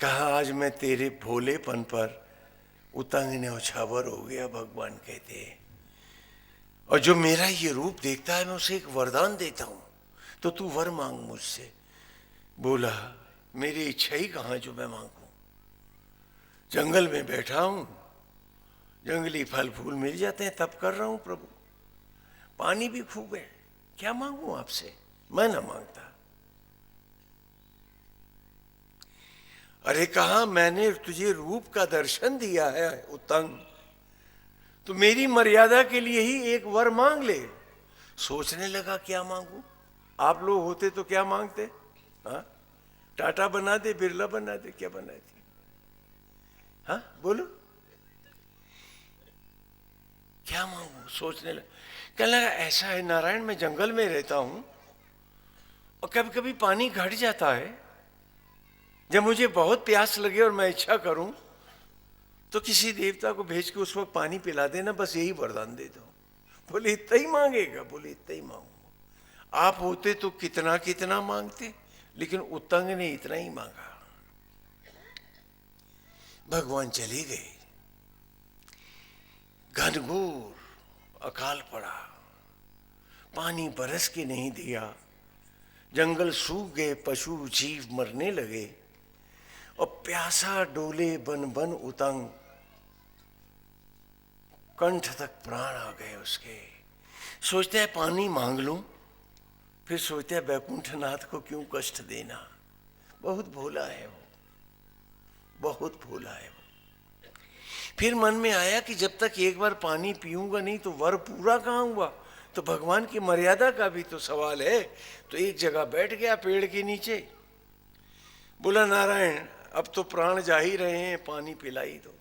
कहा आज मैं तेरे भोलेपन पर उतंग न्यौछावर हो गया, भगवान कहते हैं। और जो मेरा ये रूप देखता है मैं उसे एक वरदान देता हूं, तो तू वर मांग मुझसे। बोला मेरी इच्छा ही कहां जो मैं मांगू, जंगल में बैठा हूं, जंगली फल फूल मिल जाते हैं तब कर रहा हूं प्रभु, पानी भी खूब है, क्या मांगू आपसे, मैं ना मांगता। अरे कहा मैंने तुझे रूप का दर्शन दिया है उतंग, तो मेरी मर्यादा के लिए ही एक वर मांग ले। सोचने लगा क्या मांगू, आप लोग होते तो क्या मांगते, हाँ टाटा बना दे, बिरला बना दे, क्या बना दे, हाँ बोलो क्या मांगू। सोचने लगा, कहने लगा ऐसा है नारायण मैं जंगल में रहता हूं और कभी कभी पानी घट जाता है, जब मुझे बहुत प्यास लगे और मैं इच्छा करूं तो किसी देवता को भेज के उस वक्त पानी पिला देना, बस यही वरदान दे दो। बोले इतना ही मांगेगा, बोले इतना ही मांगूंगा। आप होते तो कितना कितना मांगते, लेकिन उतंग ने इतना ही मांगा। भगवान चले गए, घनघोर अकाल पड़ा, पानी बरस के नहीं दिया, जंगल सूख गए, पशु जीव मरने लगे और प्यासा डोले बन बन उतंग, कंठ तक प्राण आ गए उसके। सोचते हैं पानी मांग लूं, फिर सोचते हैं बैकुंठनाथ को क्यों कष्ट देना, बहुत भोला है वो, बहुत भोला है वो। फिर मन में आया कि जब तक एक बार पानी पीऊंगा नहीं तो वर पूरा कहाँ हुआ, तो भगवान की मर्यादा का भी तो सवाल है। तो एक जगह बैठ गया पेड़ के नीचे, बोला नारायण अब तो प्राण जा ही रहे हैं, पानी पिलाई दो।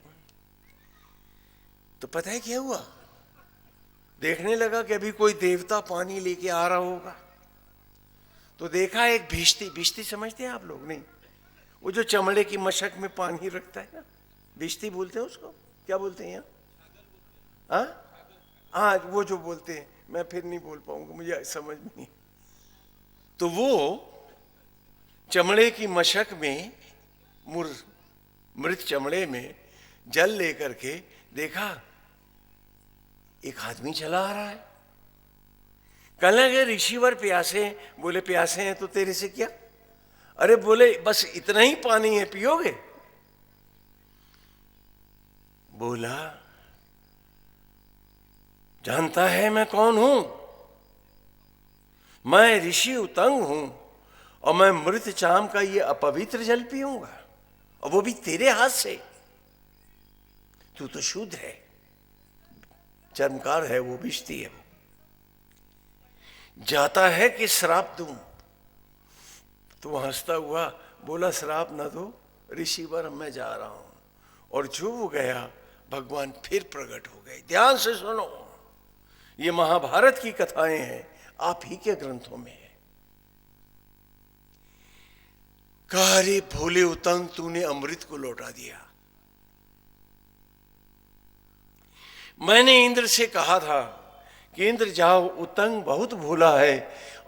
तो पता है क्या हुआ, देखने लगा कि अभी कोई देवता पानी लेके आ रहा होगा, तो देखा एक भिश्ती, भिश्ती समझते हैं आप लोग, नहीं वो जो चमड़े की मशक में पानी रखता है ना, भिश्ती बोलते हैं उसको, क्या बोलते हैं यहाँ, हाँ वो जो बोलते हैं, मैं फिर नहीं बोल पाऊंगा, मुझे समझ में नहीं। तो वो चमड़े की मशक में मृत चमड़े में जल लेकर के देखा एक आदमी चला आ रहा है। कहने लगे ऋषिवर प्यासे, बोले प्यासे हैं तो तेरे से क्या, अरे बोले बस इतना ही पानी है पियोगे। बोला जानता है मैं कौन हूं, मैं ऋषि उतंग हूं और मैं मृत चाम का ये अपवित्र जल पीऊंगा, और वो भी तेरे हाथ से। तू तो शूद्र है, चर्मकार है, वो भिश्ती है, वो जाता है कि श्राप दूं। तो हंसता हुआ बोला श्राप न दो ऋषिवर, मैं जा रहा हूं। और जो वो गया भगवान फिर प्रकट हो गए। ध्यान से सुनो, ये महाभारत की कथाएं हैं, आप ही के ग्रंथों में है। कहा रे भोले उतंग तूने अमृत को लौटा दिया। मैंने इंद्र से कहा था कि इंद्र जाओ, उतंग बहुत भोला है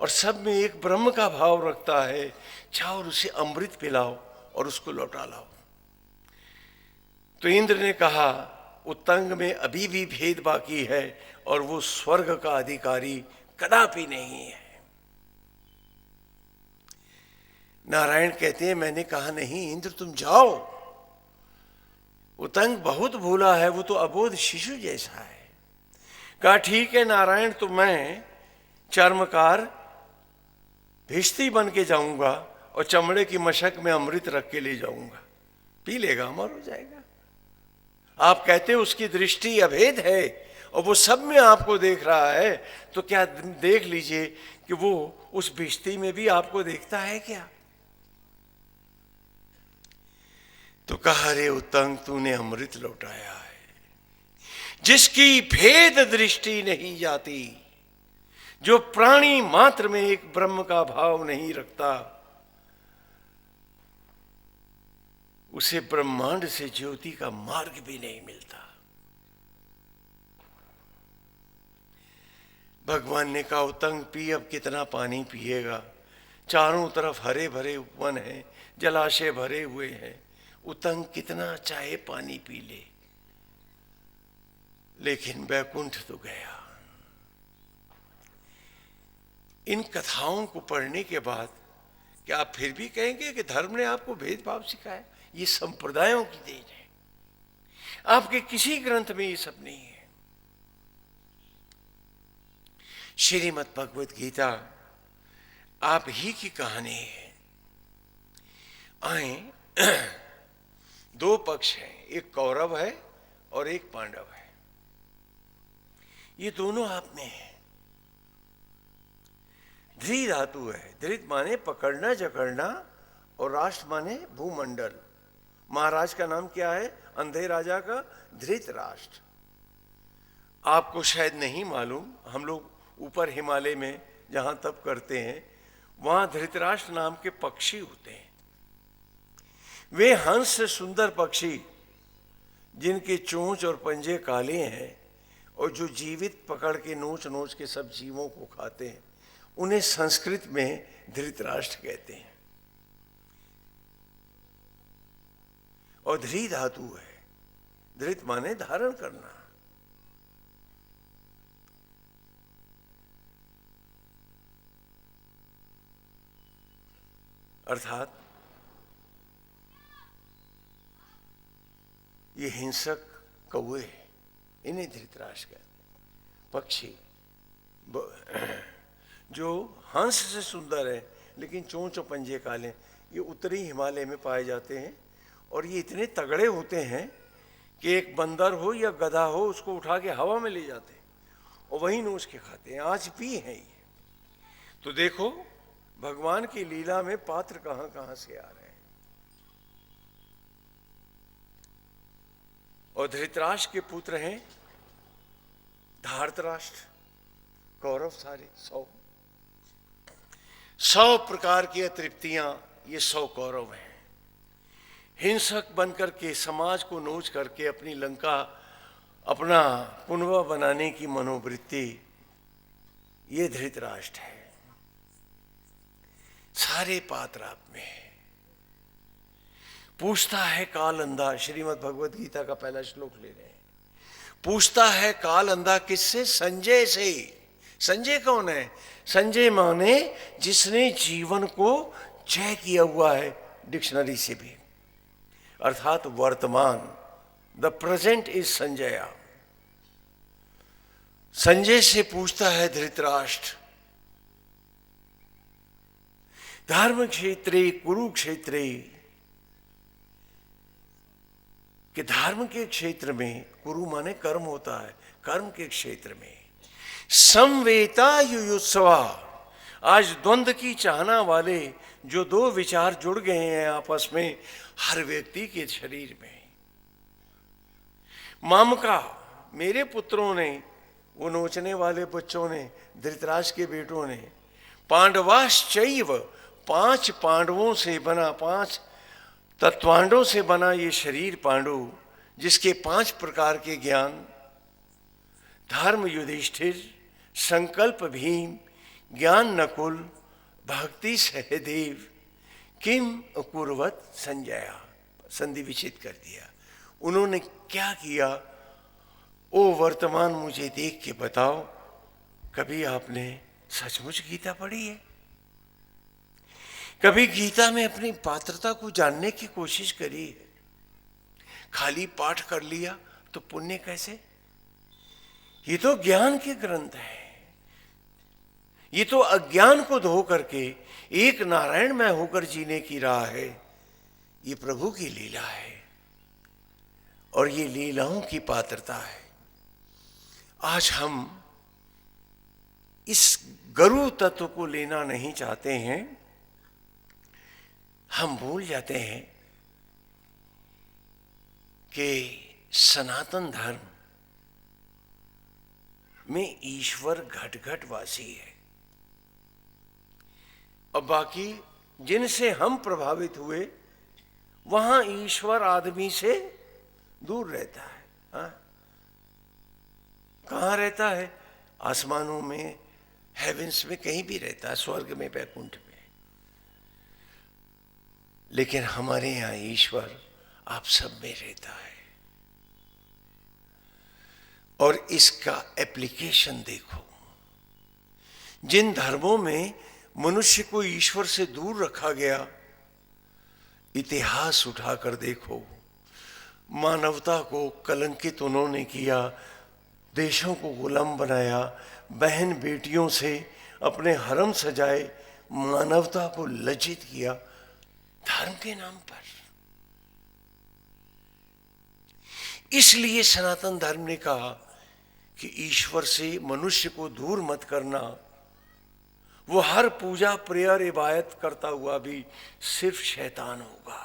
और सब में एक ब्रह्म का भाव रखता है, जाओ और उसे अमृत पिलाओ और उसको लौटा लाओ। तो इंद्र ने कहा उतंग में अभी भी भेद बाकी है और वो स्वर्ग का अधिकारी कदापि नहीं है। नारायण कहते हैं मैंने कहा नहीं इंद्र तुम जाओ, उतंग बहुत भोला है, वो तो अबोध शिशु जैसा है। कहा ठीक है नारायण, तो मैं चर्मकार भिश्ती बन के जाऊंगा और चमड़े की मशक में अमृत रख के ले जाऊंगा, पी लेगा, अमर हो जाएगा। आप कहते हो उसकी दृष्टि अभेद है और वो सब में आपको देख रहा है, तो क्या देख लीजिए कि वो उस भिश्ती में भी आपको देखता है क्या। तो कहा रे उतंग तूने अमृत लौटाया है, जिसकी भेद दृष्टि नहीं जाती, जो प्राणी मात्र में एक ब्रह्म का भाव नहीं रखता, उसे ब्रह्मांड से ज्योति का मार्ग भी नहीं मिलता। भगवान ने कहा उतंग पी, अब कितना पानी पिएगा, चारों तरफ हरे भरे वन हैं, जलाशय भरे हुए हैं, उतंग कितना चाहे पानी पी ले, लेकिन बैकुंठ तो गया। इन कथाओं को पढ़ने के बाद क्या आप फिर भी कहेंगे कि धर्म ने आपको भेदभाव सिखाया? ये संप्रदायों की देन है, आपके किसी ग्रंथ में ये सब नहीं है। श्रीमद् भगवत गीता आप ही की कहानी है। आए, दो पक्ष हैं, एक कौरव है और एक पांडव है। ये दोनों आप में है। धृ धातु है, धृत माने पकड़ना जकड़ना, और राष्ट्र माने भूमंडल। महाराज का नाम क्या है? अंधे राजा का धृत राष्ट्र। आपको शायद नहीं मालूम, हम लोग ऊपर हिमालय में जहां तप करते हैं, वहां धृतराष्ट्र नाम के पक्षी होते हैं। वे हंस से सुंदर पक्षी, जिनके चोंच और पंजे काले हैं और जो जीवित पकड़ के नोच नोच के सब जीवों को खाते हैं, उन्हें संस्कृत में धृतराष्ट्र कहते हैं। और धृ धातु है, धृत माने धारण करना। अर्थात ये हिंसक कौवे, इन्हें धृतराष्ट्र कहते हैं। पक्षी जो हंस से सुंदर है लेकिन चोंच और पंजे काले, ये उत्तरी हिमालय में पाए जाते हैं। और ये इतने तगड़े होते हैं कि एक बंदर हो या गधा हो, उसको उठा के हवा में ले जाते हैं और वहीं नोच के खाते हैं। आज भी हैं ये। तो देखो भगवान की लीला में पात्र कहां कहां से आ रहे हैं। और धृतराष्ट्र के पुत्र हैं धार्तराष्ट्र, कौरव सारे 100 प्रकार की अतृप्तियां, ये 100 कौरव हैं। हिंसक बनकर के समाज को नोच करके अपनी लंका, अपना पुनवा बनाने की मनोवृत्ति, ये धृतराष्ट्र है। सारे पात्र आप में है। पूछता है काल अंधा, श्रीमद् भगवत गीता का पहला श्लोक ले रहे हैं। पूछता है काल अंधा किससे? संजय से। संजय कौन है? संजय माने जिसने जीवन को जय किया हुआ है, डिक्शनरी से भी, अर्थात वर्तमान। द प्रेजेंट इज संजया। संजय से पूछता है धृतराष्ट्र, धर्म क्षेत्रे कुरुक्षेत्रे, कि धर्म के क्षेत्र में, कुरु माने कर्म होता है, कर्म के क्षेत्र में समवेता युयुत्सवा, आज द्वंद्व की चाहना वाले जो दो विचार जुड़ गए हैं आपस में हर व्यक्ति के शरीर में। मामका, मेरे पुत्रों ने, वो नोचने वाले बच्चों ने, धृतराष्ट्र के बेटों ने, पांडवाश्चैव, 5 पांडवों से बना, 5 तत्वांडों से बना ये शरीर पांडु, जिसके 5 प्रकार के ज्ञान, धर्म युधिष्ठिर, संकल्प भीम, ज्ञान नकुल, भक्ति सहदेव, किम अकुर्वत संजया, संधि विच्छेद कर दिया। उन्होंने क्या किया? ओ वर्तमान मुझे देख के बताओ, कभी आपने सचमुच गीता पढ़ी है? कभी गीता में अपनी पात्रता को जानने की कोशिश करी है? खाली पाठ कर लिया तो पुण्य कैसे? ये तो ज्ञान के ग्रंथ है। ये तो अज्ञान को धो करके एक नारायणमय होकर जीने की राह है। ये प्रभु की लीला है और ये लीलाओं की पात्रता है। आज हम इस गुरु तत्व को लेना नहीं चाहते हैं। हम भूल जाते हैं कि सनातन धर्म में ईश्वर घट घट वासी है और बाकी जिनसे हम प्रभावित हुए वहां ईश्वर आदमी से दूर रहता है। हाँ? कहाँ रहता है? आसमानों में, हेवेंस में, कहीं भी रहता है, स्वर्ग में, वैकुंठ में। लेकिन हमारे यहाँ ईश्वर आप सब में रहता है। और इसका एप्लीकेशन देखो, जिन धर्मों में मनुष्य को ईश्वर से दूर रखा गया, इतिहास उठाकर देखो, मानवता को कलंकित उन्होंने किया, देशों को गुलाम बनाया, बहन बेटियों से अपने हरम सजाए, मानवता को लज्जित किया धर्म के नाम पर। इसलिए सनातन धर्म ने कहा कि ईश्वर से मनुष्य को दूर मत करना। वो हर पूजा प्रेयर इबादत करता हुआ भी सिर्फ शैतान होगा।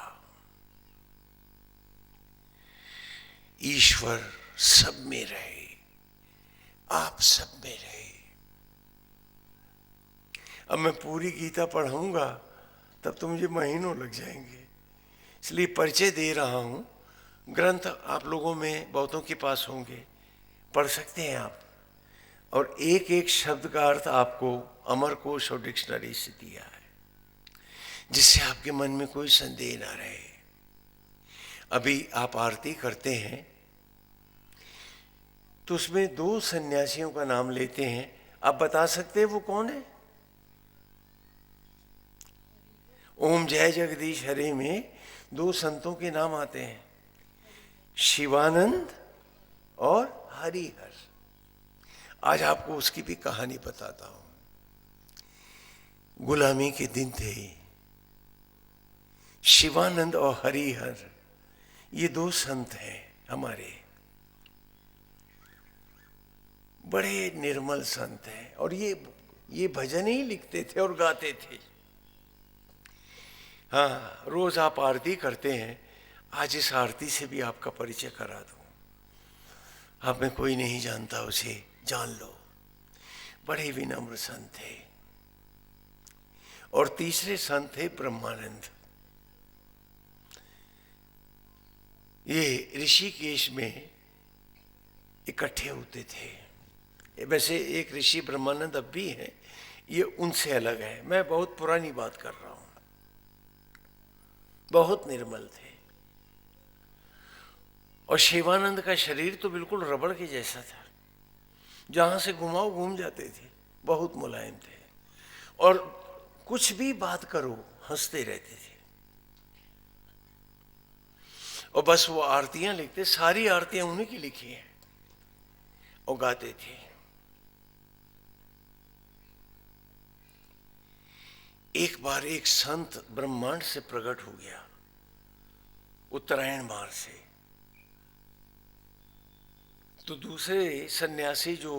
ईश्वर सब में रहे, आप सब में रहे। अब मैं पूरी गीता पढ़ाऊंगा तब तो मुझे महीनों लग जाएंगे, इसलिए परिचय दे रहा हूं। ग्रंथ आप लोगों में बहुतों के पास होंगे, पढ़ सकते हैं आप, और एक एक शब्द का अर्थ आपको अमरकोश और डिक्शनरी से दिया है, जिससे आपके मन में कोई संदेह ना रहे। अभी आप आरती करते हैं तो उसमें 2 सन्यासियों का नाम लेते हैं, आप बता सकते हैं वो कौन है? ओम जय जगदीश हरे में 2 संतों के नाम आते हैं, शिवानंद और हरिहर। आज आपको उसकी भी कहानी बताता हूं। गुलामी के दिन थे, शिवानंद और हरिहर ये 2 संत हैं हमारे, बड़े निर्मल संत हैं, और ये भजन ही लिखते थे और गाते थे। हाँ, रोज आप आरती करते हैं, आज इस आरती से भी आपका परिचय करा दूं। आप में कोई नहीं जानता, उसे जान लो। बड़े विनम्र संत थे। और तीसरे संत थे ब्रह्मानंद। ये ऋषिकेश में इकट्ठे होते थे। वैसे एक ऋषि ब्रह्मानंद अब भी हैं, ये उनसे अलग है। मैं बहुत पुरानी बात कर रहा हूं। बहुत निर्मल थे। और शिवानंद का शरीर तो बिल्कुल रबड़ के जैसा था, जहां से घुमाओ घूम जाते थे, बहुत मुलायम थे, और कुछ भी बात करो हंसते रहते थे। और बस वो आरतियां लिखते, सारी आरतियां उन्हीं की लिखी हैं, और गाते थे। एक बार एक संत ब्रह्मांड से प्रकट हो गया, उत्तरायण मार्ग से। तो दूसरे सन्यासी जो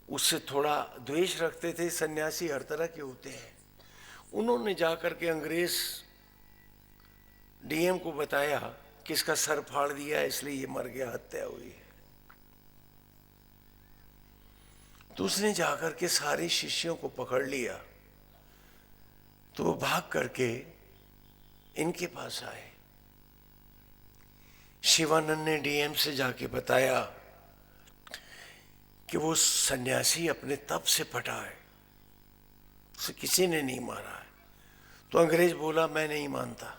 उससे थोड़ा द्वेष रखते थे, सन्यासी हर तरह के होते हैं, उन्होंने जाकर के अंग्रेज डीएम को बताया कि इसका सर फाड़ दिया, इसलिए ये मर गया, हत्या हुई है। तो उसने जाकर के सारे शिष्यों को पकड़ लिया। तो वो भाग करके इनके पास आए। शिवानंद ने डीएम से जाके बताया कि वो सन्यासी अपने तप से फटा है, उसे किसी ने नहीं मारा है। तो अंग्रेज बोला, मैं नहीं मानता,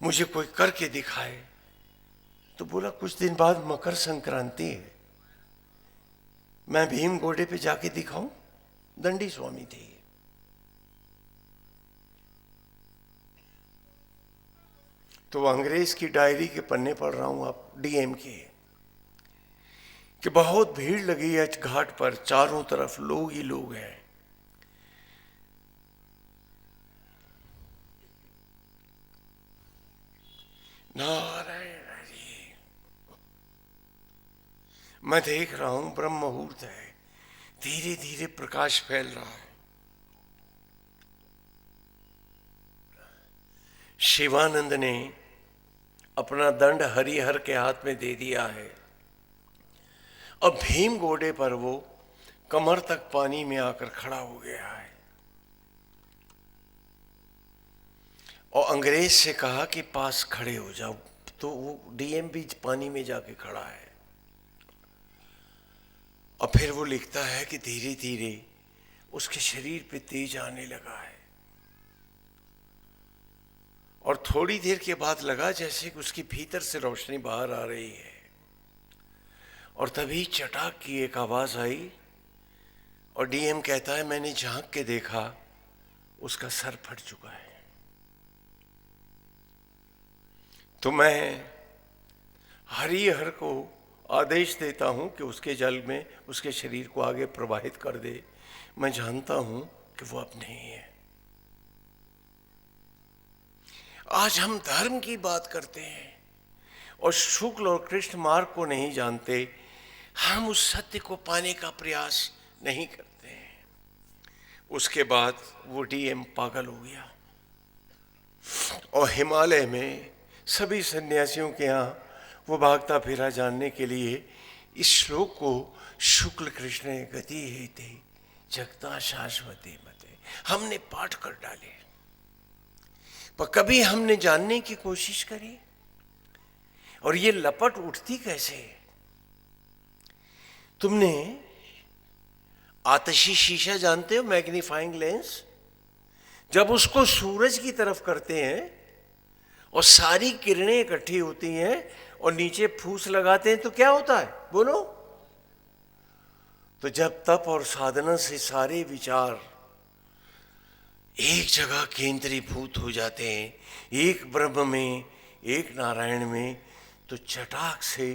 मुझे कोई करके दिखाए। तो बोला, कुछ दिन बाद मकर संक्रांति है, मैं भीम घोड़े पे जाके दिखाऊं? दंडी स्वामी थे। तो अंग्रेज की डायरी के पन्ने पढ़ रहा हूं आप, डीएम के, कि बहुत भीड़ लगी है घाट पर, चारों तरफ लोग ही लोग हैं। नारायण हरि। मैं देख रहा हूं ब्रह्म मुहूर्त है, धीरे धीरे प्रकाश फैल रहा है। शिवानंद ने अपना दंड हरिहर के हाथ में दे दिया है। अब भीम घोड़े पर वो कमर तक पानी में आकर खड़ा हो गया है, और अंग्रेज से कहा कि पास खड़े हो जाओ। तो वो डीएम भी पानी में जाके खड़ा है। और फिर वो लिखता है कि धीरे धीरे उसके शरीर पे तेज आने लगा है। और थोड़ी देर के बाद लगा जैसे कि उसके भीतर से रोशनी बाहर आ रही है, और तभी चटाक की एक आवाज आई और डीएम कहता है मैंने झांक के देखा, उसका सर फट चुका है। तो मैं हरिहर को आदेश देता हूं कि उसके जल में उसके शरीर को आगे प्रवाहित कर दे। मैं जानता हूं कि वो अब नहीं है। आज हम धर्म की बात करते हैं और शुक्ल और कृष्ण मार्ग को नहीं जानते, हम उस सत्य को पाने का प्रयास नहीं करते हैं। उसके बाद वो डीएम पागल हो गया और हिमालय में सभी सन्यासियों के यहाँ वो भागता फिरा जानने के लिए इस श्लोक को शुक्ल कृष्ण गति हेते जगता शाश्वती मते हमने पाठ कर डाले, पर कभी हमने जानने की कोशिश करी। और ये लपट उठती कैसे? तुमने आतशी शीशा जानते हो, मैग्नीफाइंग लेंस? जब उसको सूरज की तरफ करते हैं और सारी किरणें इकट्ठी होती हैं और नीचे फूस लगाते हैं तो क्या होता है, बोलो? तो जब तप और साधना से सारे विचार एक जगह केंद्रीभूत हो जाते हैं, एक ब्रह्म में, एक नारायण में, तो चटाक से